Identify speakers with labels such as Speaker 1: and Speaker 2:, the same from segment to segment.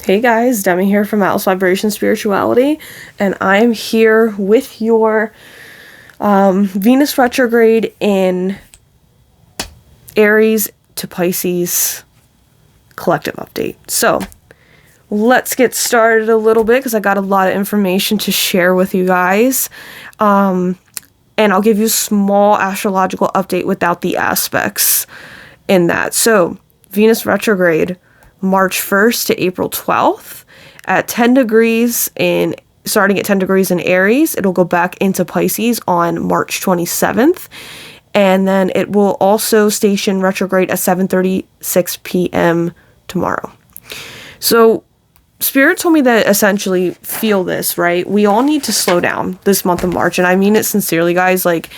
Speaker 1: Hey guys, Demi here from Atlas Vibration Spirituality, and I'm here with your Venus retrograde in Aries to Pisces collective update. So let's get started a little bit because I got a lot of information to share with you guys. And I'll give you a small astrological update without the aspects in that. So Venus retrograde, March 1st to April 12th at 10 degrees starting at 10 degrees in Aries. It'll go back into Pisces on March 27th. And then it will also station retrograde at 7:36 p.m. tomorrow. So Spirit told me that essentially feel this, right? We all need to slow down this month of March. And I mean it sincerely, guys. Like,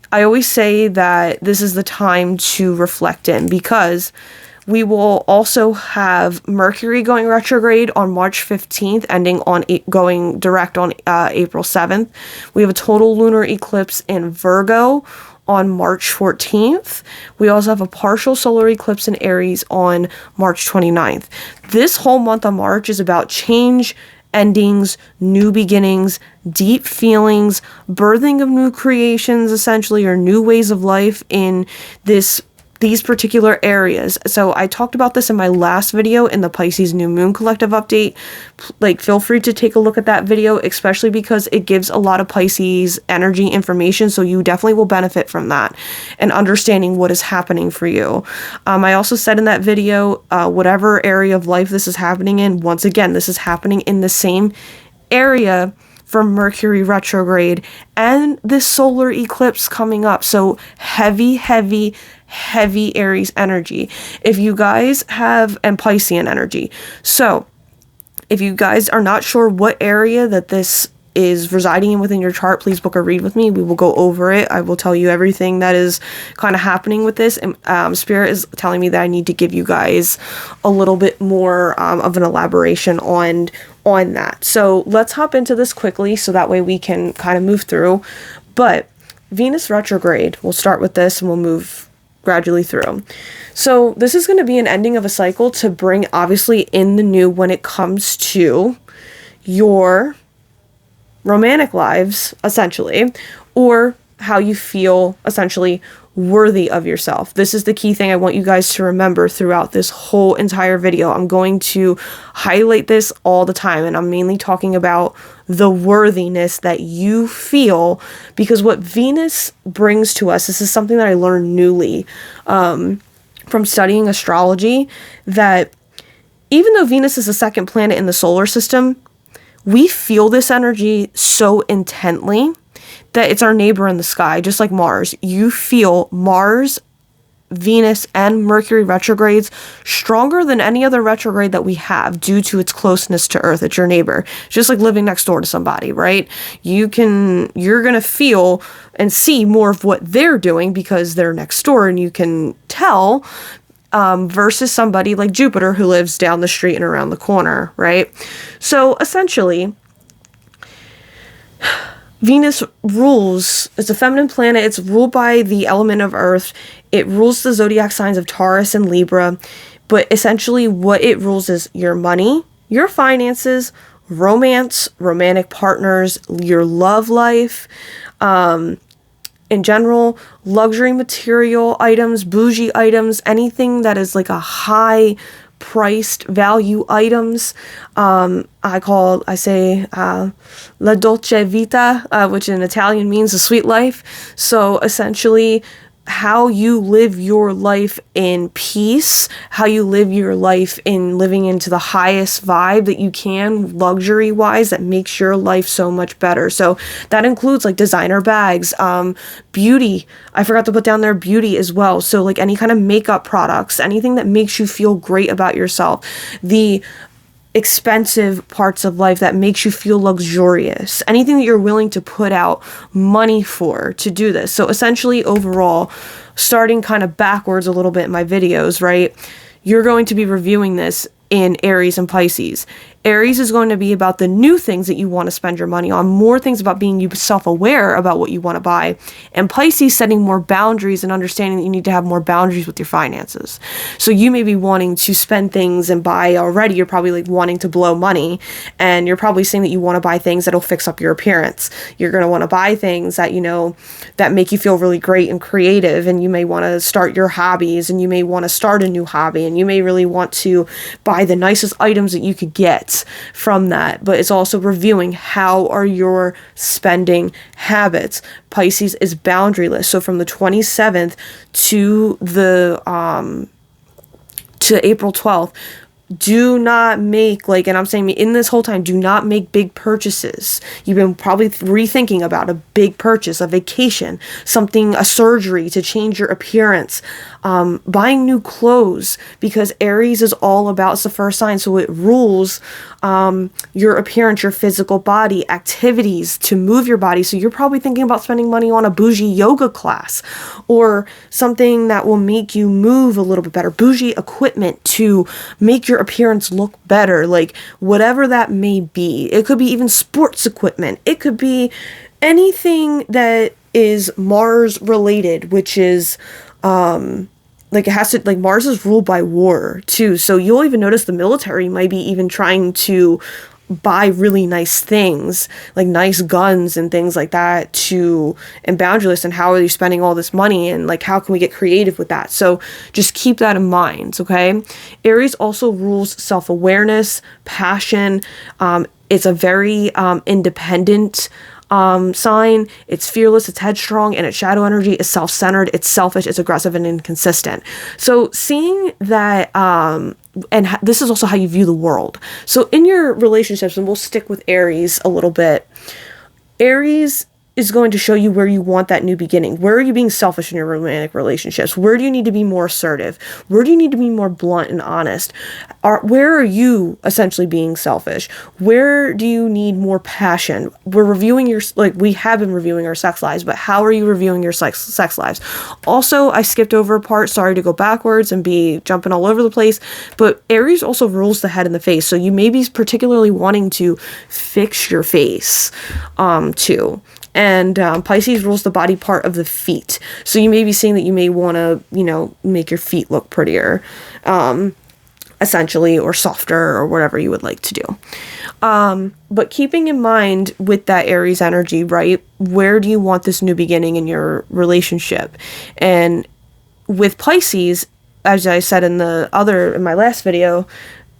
Speaker 1: I always say that this is the time to reflect in, because we will also have Mercury going retrograde on March 15th, going direct on April 7th. We have a total lunar eclipse in Virgo on March 14th. We also have a partial solar eclipse in Aries on March 29th. This whole month of March is about change, endings, new beginnings, deep feelings, birthing of new creations, essentially, or new ways of life in these particular areas. So I talked about this in my last video in the Pisces new moon collective update. Like, feel free to take a look at that video, especially because it gives a lot of Pisces energy information. So you definitely will benefit from that and understanding what is happening for you. I also said in that video, whatever area of life this is happening in, once again, this is happening in the same area for Mercury retrograde and this solar eclipse coming up. So heavy Aries energy. If you guys have, and Piscean energy. So if you guys are not sure what area that this is residing in within your chart, please book a read with me. We will go over it. I will tell you everything that is kind of happening with this. And Spirit is telling me that I need to give you guys a little bit more of an elaboration on that. So let's hop into this quickly so that way we can kind of move through. But Venus retrograde, we'll start with this and we'll move gradually through. So this is going to be an ending of a cycle to bring obviously in the new when it comes to your romantic lives, essentially, or how you feel essentially worthy of yourself. This is the key thing I want you guys to remember throughout this whole entire video. I'm going to highlight this all the time, and I'm mainly talking about the worthiness that you feel, because what Venus brings to us, this is something that I learned newly from studying astrology, that even though Venus is the second planet in the solar system, we feel this energy so intently that it's our neighbor in the sky, just like Mars. You feel Mars, Venus, and Mercury retrogrades stronger than any other retrograde that we have due to its closeness to Earth. It's your neighbor. It's just like living next door to somebody, right? You're going to feel and see more of what they're doing because they're next door and you can tell, versus somebody like Jupiter who lives down the street and around the corner, right? So essentially, Venus rules, it's a feminine planet, it's ruled by the element of Earth, it rules the zodiac signs of Taurus and Libra, but essentially what it rules is your money, your finances, romance, romantic partners, your love life, in general, luxury material items, bougie items, anything that is like a high priced value items. I say la dolce vita, which in Italian means a sweet life. So essentially, how you live your life in peace, how you live your life in living into the highest vibe that you can, luxury wise, that makes your life so much better. So that includes like designer bags, beauty. I forgot to put down there beauty as well. So like any kind of makeup products, anything that makes you feel great about yourself. The expensive parts of life that makes you feel luxurious, anything that you're willing to put out money for to do this. So essentially, overall, starting kind of backwards a little bit in my videos, right, you're going to be reviewing this in Aries and Pisces. Aries is going to be about the new things that you want to spend your money on, more things about being you self-aware about what you want to buy. And Pisces, setting more boundaries and understanding that you need to have more boundaries with your finances. So you may be wanting to spend things and buy already. You're probably like wanting to blow money, and you're probably saying that you want to buy things that'll fix up your appearance. You're going to want to buy things that, you know, that make you feel really great and creative, and you may want to start your hobbies, and you may want to start a new hobby, and you may really want to buy the nicest items that you could get from that. But it's also reviewing how are your spending habits. Pisces is boundaryless. So from the 27th to April 12th, do not make, like, and I'm saying in this whole time, do not make big purchases. You've been probably rethinking about a big purchase, a vacation, something, a surgery to change your appearance, buying new clothes, because Aries is all about, it's the first sign, so it rules your appearance, your physical body, activities to move your body. So you're probably thinking about spending money on a bougie yoga class or something that will make you move a little bit better, bougie equipment to make your appearance look better, like whatever that may be. It could be even sports equipment. It could be anything that is Mars related, which is like it has to, like Mars is ruled by war too. So you'll even notice the military might be even trying to buy really nice things, like nice guns and things like that, and boundaryless, and how are you spending all this money, and like how can we get creative with that. So just keep that in mind, okay? Aries also rules self-awareness, passion. It's a very independent sign. It's fearless, it's headstrong, and its shadow energy is self-centered, it's selfish, it's aggressive and inconsistent. So seeing that, this is also how you view the world. So in your relationships, and we'll stick with Aries a little bit, Aries is going to show you where you want that new beginning. Where are you being selfish in your romantic relationships? Where do you need to be more assertive? Where do you need to be more blunt and honest? Where are you essentially being selfish? Where do you need more passion? We're reviewing we have been reviewing our sex lives, but how are you reviewing your sex lives? Also, I skipped over a part, sorry to go backwards and be jumping all over the place, but Aries also rules the head and the face. So you may be particularly wanting to fix your face, too. And Pisces rules the body part of the feet. So you may be seeing that you may want to, make your feet look prettier, essentially, or softer, or whatever you would like to do. But keeping in mind with that Aries energy, right, where do you want this new beginning in your relationship? And with Pisces, as I said in my last video,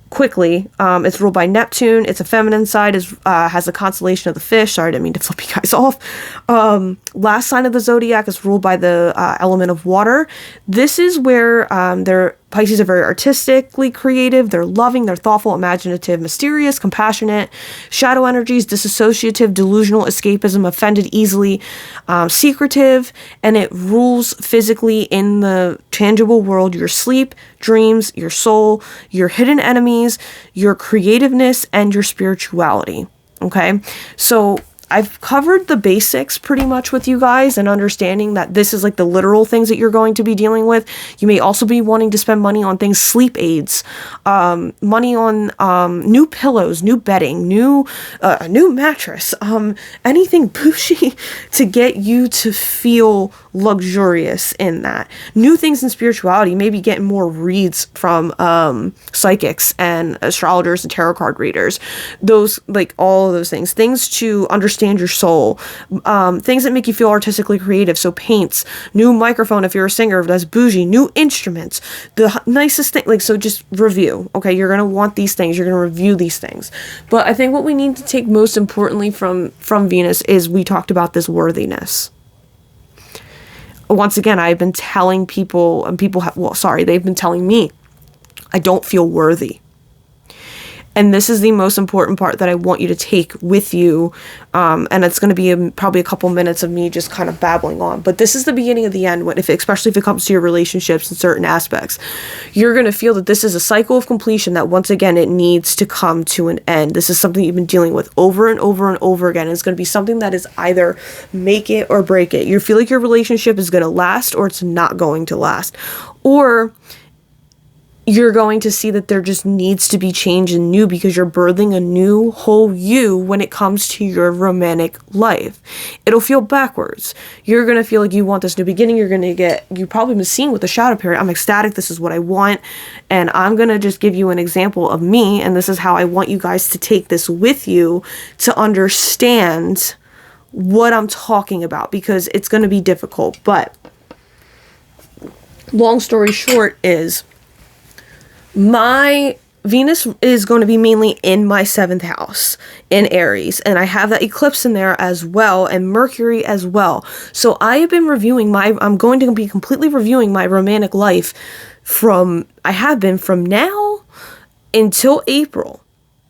Speaker 1: quickly, it's ruled by Neptune. It's a feminine side, has the constellation of the fish. Sorry, I didn't mean to flip you guys off. Last sign of the zodiac is ruled by the element of water. This is where Pisces are very artistically creative. They're loving, they're thoughtful, imaginative, mysterious, compassionate. Shadow energies, disassociative, delusional, escapism, offended easily, secretive, and it rules physically in the tangible world, your sleep, dreams, your soul, your hidden enemies, your creativeness, and your spirituality. Okay? So I've covered the basics pretty much with you guys, and understanding that this is like the literal things that you're going to be dealing with. You may also be wanting to spend money on things, sleep aids, money on new pillows, new bedding, a new mattress, anything bougie to get you to feel luxurious in that. New things in spirituality, maybe getting more reads from psychics and astrologers and tarot card readers. Those, like all of those things to understand your soul, things that make you feel artistically creative. So paints, new microphone if you're a singer, that's bougie, new instruments, the nicest thing. Like, so just review. Okay, you're gonna want these things. You're gonna review these things. But I think what we need to take most importantly from Venus is we talked about this worthiness. Once again, I've been telling people, and they've been telling me, I don't feel worthy. And this is the most important part that I want you to take with you. And it's going to be probably a couple minutes of me just kind of babbling on. But this is the beginning of the end, especially if it comes to your relationships and certain aspects. You're going to feel that this is a cycle of completion, that once again, it needs to come to an end. This is something you've been dealing with over and over and over again. And it's going to be something that is either make it or break it. You feel like your relationship is going to last, or it's not going to last. Or you're going to see that there just needs to be change and new, because you're birthing a new whole you when it comes to your romantic life. It'll feel backwards. You're going to feel like you want this new beginning. You've probably been seeing with the shadow period, I'm ecstatic, this is what I want. And I'm going to just give you an example of me, and this is how I want you guys to take this with you to understand what I'm talking about, because it's going to be difficult. But long story short is, my Venus is going to be mainly in my 7th house in Aries, and I have that eclipse in there as well, and Mercury as well. So I'm going to be completely reviewing my romantic life from now until April.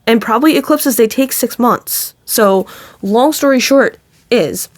Speaker 1: And probably eclipses, they take 6 months. So long story short is,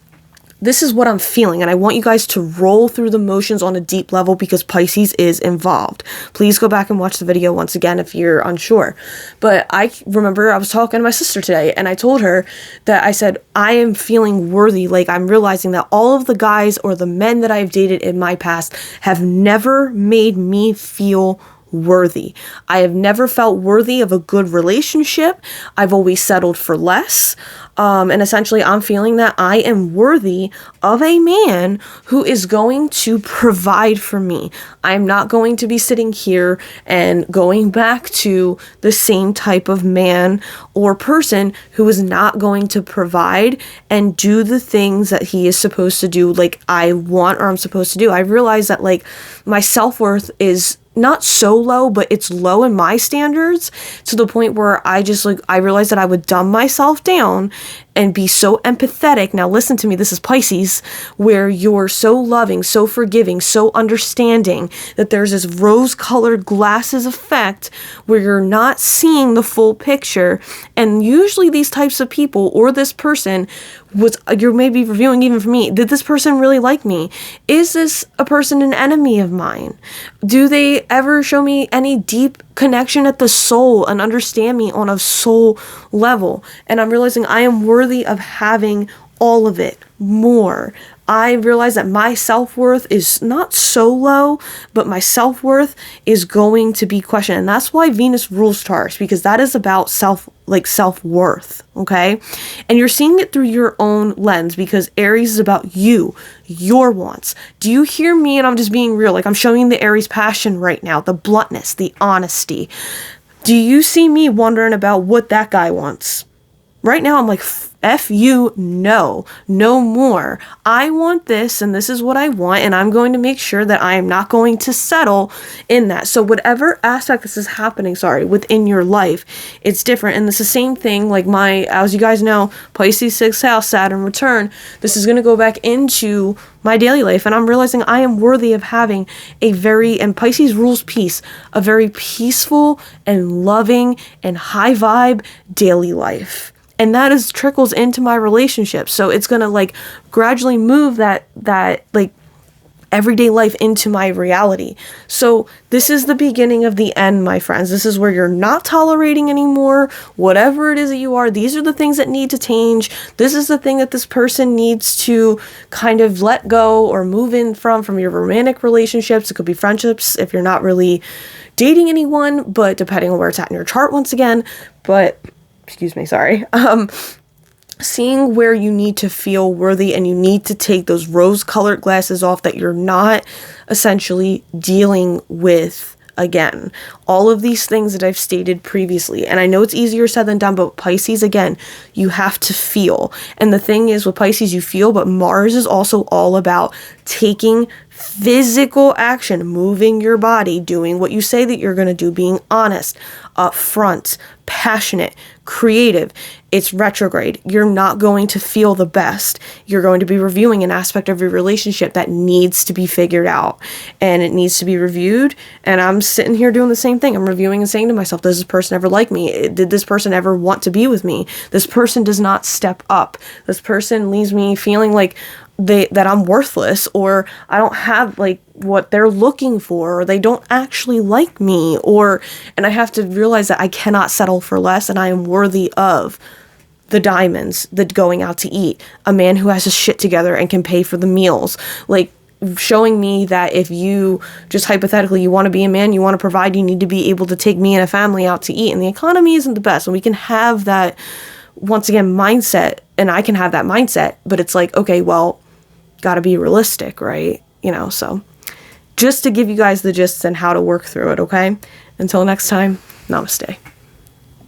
Speaker 1: this is what I'm feeling, and I want you guys to roll through the motions on a deep level, because Pisces is involved. Please go back and watch the video once again if you're unsure. But I remember I was talking to my sister today, and I told her that I said, I am feeling worthy. Like, I'm realizing that all of the guys or the men that I've dated in my past have never made me feel worthy. I have never felt worthy of a good relationship. I've always settled for less. And essentially, I'm feeling that I am worthy of a man who is going to provide for me. I'm not going to be sitting here and going back to the same type of man or person who is not going to provide and do the things that he is supposed to do, like I want or I'm supposed to do. I realize that, like, my self-worth is not so low, but it's low in my standards, to the point where I realized that I would dumb myself down and be so empathetic. Now listen to me, this is Pisces, where you're so loving, so forgiving, so understanding, that there's this rose-colored glasses effect where you're not seeing the full picture. And usually these types of people, or this person, you're maybe reviewing even for me, did this person really like me? Is this a person an enemy of mine? Do they ever show me any deep connection at the soul and understand me on a soul level? And I'm realizing I am worthy of having all of it, more. I realize that my self-worth is not so low, but my self-worth is going to be questioned. And that's why Venus rules Taurus, because that is about self-worth, okay? And you're seeing it through your own lens, because Aries is about you, your wants. Do you hear me? And I'm just being real. Like, I'm showing the Aries passion right now, the bluntness, the honesty. Do you see me wondering about what that guy wants? Right now, I'm like, F you, no more. I want this, and this is what I want, and I'm going to make sure that I am not going to settle in that. So whatever aspect this is happening, within your life, it's different. And it's the same thing, like as you guys know, Pisces 6th house, Saturn return, this is going to go back into my daily life, and I'm realizing I am worthy of having and Pisces rules peace, a very peaceful and loving and high vibe daily life. And that trickles into my relationship. So it's going to gradually move that everyday life into my reality. So this is the beginning of the end, my friends. This is where you're not tolerating anymore. Whatever it is that you are, these are the things that need to change. This is the thing that this person needs to kind of let go or move in from your romantic relationships. It could be friendships if you're not really dating anyone, but depending on where it's at in your chart once again. But excuse me, sorry. Seeing where you need to feel worthy, and you need to take those rose-colored glasses off that you're not essentially dealing with again. All of these things that I've stated previously, and I know it's easier said than done, but Pisces, again, you have to feel. And the thing is, with Pisces, you feel, but Mars is also all about taking physical action, moving your body, doing what you say that you're going to do, being honest, upfront, passionate, creative. It's retrograde. You're not going to feel the best. You're going to be reviewing an aspect of your relationship that needs to be figured out, and it needs to be reviewed. And I'm sitting here doing the same thing. I'm reviewing and saying to myself, does this person ever like me? Did this person ever want to be with me? This person does not step up. This person leaves me feeling like that I'm worthless, or I don't have what they're looking for, or they don't actually like me, and I have to realize that I cannot settle for less, and I am worthy of the diamonds, the going out to eat, a man who has his shit together and can pay for the meals. showing me that if you just hypothetically, you want to be a man, you want to provide, you need to be able to take me and a family out to eat. And the economy isn't the best. And we can have that, once again, mindset. And I can have that mindset. But it's like, okay, well, got to be realistic, right? You know, so just to give you guys the gist and how to work through it, okay? Until next time, namaste.